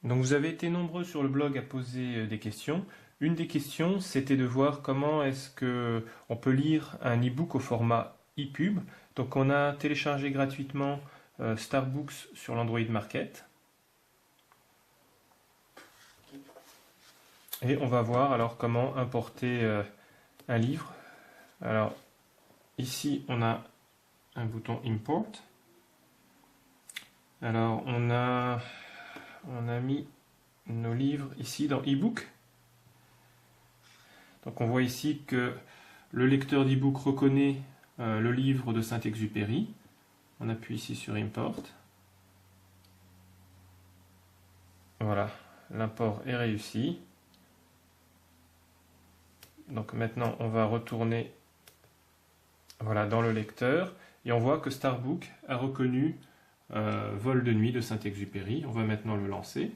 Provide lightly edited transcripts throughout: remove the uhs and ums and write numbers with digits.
Donc vous avez été nombreux sur le blog à poser des questions. Une des questions, c'était de voir comment est-ce que on peut lire un e-book au format EPUB. Donc on a téléchargé gratuitement Starbooks sur l'Android Market. Et on va voir alors comment importer un livre. Alors ici on a un bouton Import. Alors on a mis nos livres ici dans e-book. Donc on voit ici que le lecteur d'e-book reconnaît le livre de Saint-Exupéry. On appuie ici sur Import. Voilà, l'import est réussi. Donc maintenant on va retourner dans le lecteur et on voit que Starbook a reconnu Vol de nuit de Saint-Exupéry. On va maintenant le lancer.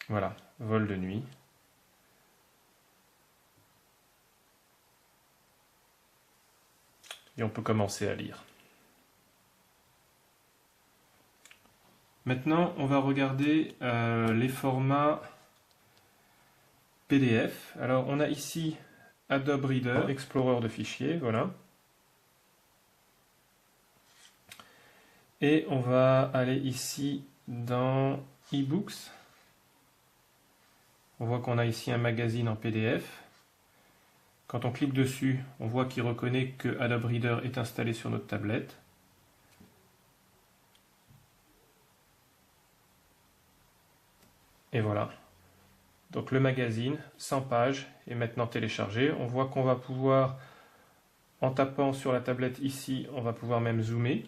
Voilà, Vol de nuit. Et on peut commencer à lire. Maintenant, on va regarder les formats PDF. Alors, on a ici Adobe Reader, Explorer de fichiers, voilà. Et on va aller ici dans eBooks. On voit qu'on a ici un magazine en PDF. Quand on clique dessus, on voit qu'il reconnaît que Adobe Reader est installé sur notre tablette. Et voilà. Donc le magazine, 100 pages, est maintenant téléchargé. On voit qu'on va pouvoir, en tapant sur la tablette ici, on va pouvoir même zoomer.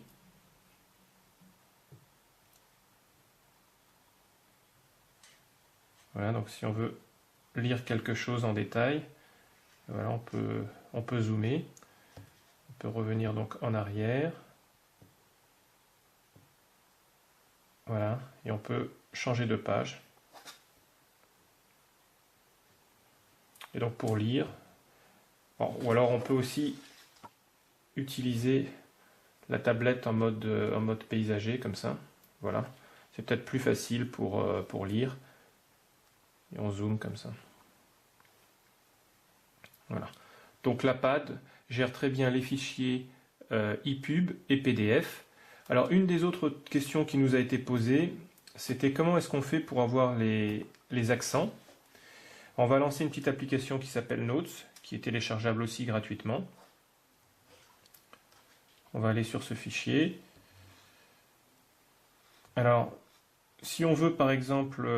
Voilà, donc si on veut lire quelque chose en détail, voilà, on peut zoomer. On peut revenir donc en arrière. Voilà, et on peut changer de page. Et donc pour lire, ou alors on peut aussi utiliser la tablette en mode paysager, comme ça. Voilà, c'est peut-être plus facile pour lire. Et on zoome comme ça. Voilà. Donc la pad gère très bien les fichiers EPUB et PDF. Alors une des autres questions qui nous a été posée, c'était comment est-ce qu'on fait pour avoir les accents. On va lancer une petite application qui s'appelle Notes, qui est téléchargeable aussi gratuitement. On va aller sur ce fichier. Alors, si on veut par exemple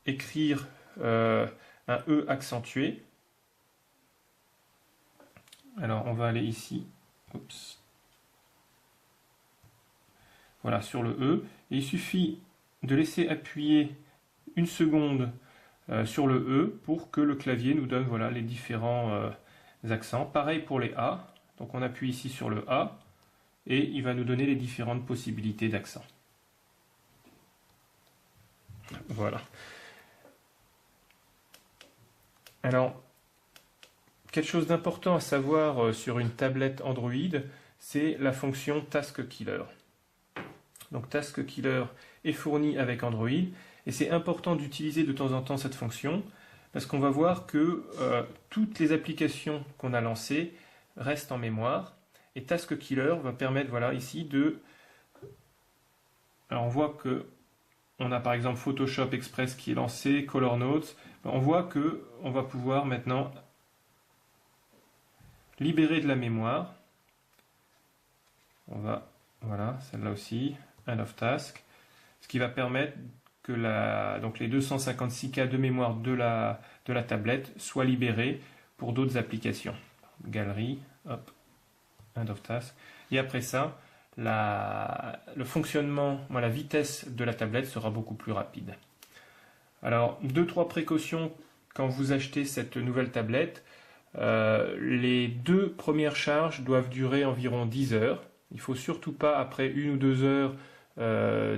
écrire un E accentué, alors on va aller ici, voilà, sur le E, et il suffit de laisser appuyer une seconde sur le E pour que le clavier nous donne voilà, les différents accents. Pareil pour les A, donc on appuie ici sur le A, et il va nous donner les différentes possibilités d'accent. Voilà. Alors, quelque chose d'important à savoir sur une tablette Android, c'est la fonction Task Killer. Donc Task Killer est fourni avec Android, et c'est important d'utiliser de temps en temps cette fonction, parce qu'on va voir que toutes les applications qu'on a lancées restent en mémoire, et Task Killer va permettre, voilà, ici de... Alors on voit que on a par exemple Photoshop Express qui est lancé, Color Notes. On voit que on va pouvoir maintenant libérer de la mémoire. On va, voilà, celle-là aussi, End of Task, ce qui va permettre que donc les 256 K de mémoire de la tablette soient libérés pour d'autres applications. Galerie, hop, End of Task. Et après ça, le fonctionnement, la vitesse de la tablette sera beaucoup plus rapide. Alors, 2-3 précautions quand vous achetez cette nouvelle tablette. Les 2 premières charges doivent durer environ 10 heures. Il ne faut surtout pas, après 1 ou 2 heures,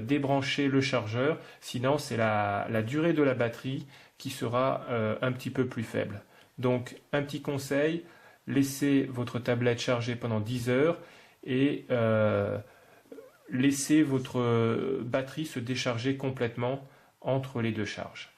débrancher le chargeur. Sinon, c'est la durée de la batterie qui sera un petit peu plus faible. Donc, un petit conseil, laissez votre tablette chargée pendant 10 heures et laisser votre batterie se décharger complètement entre les deux charges.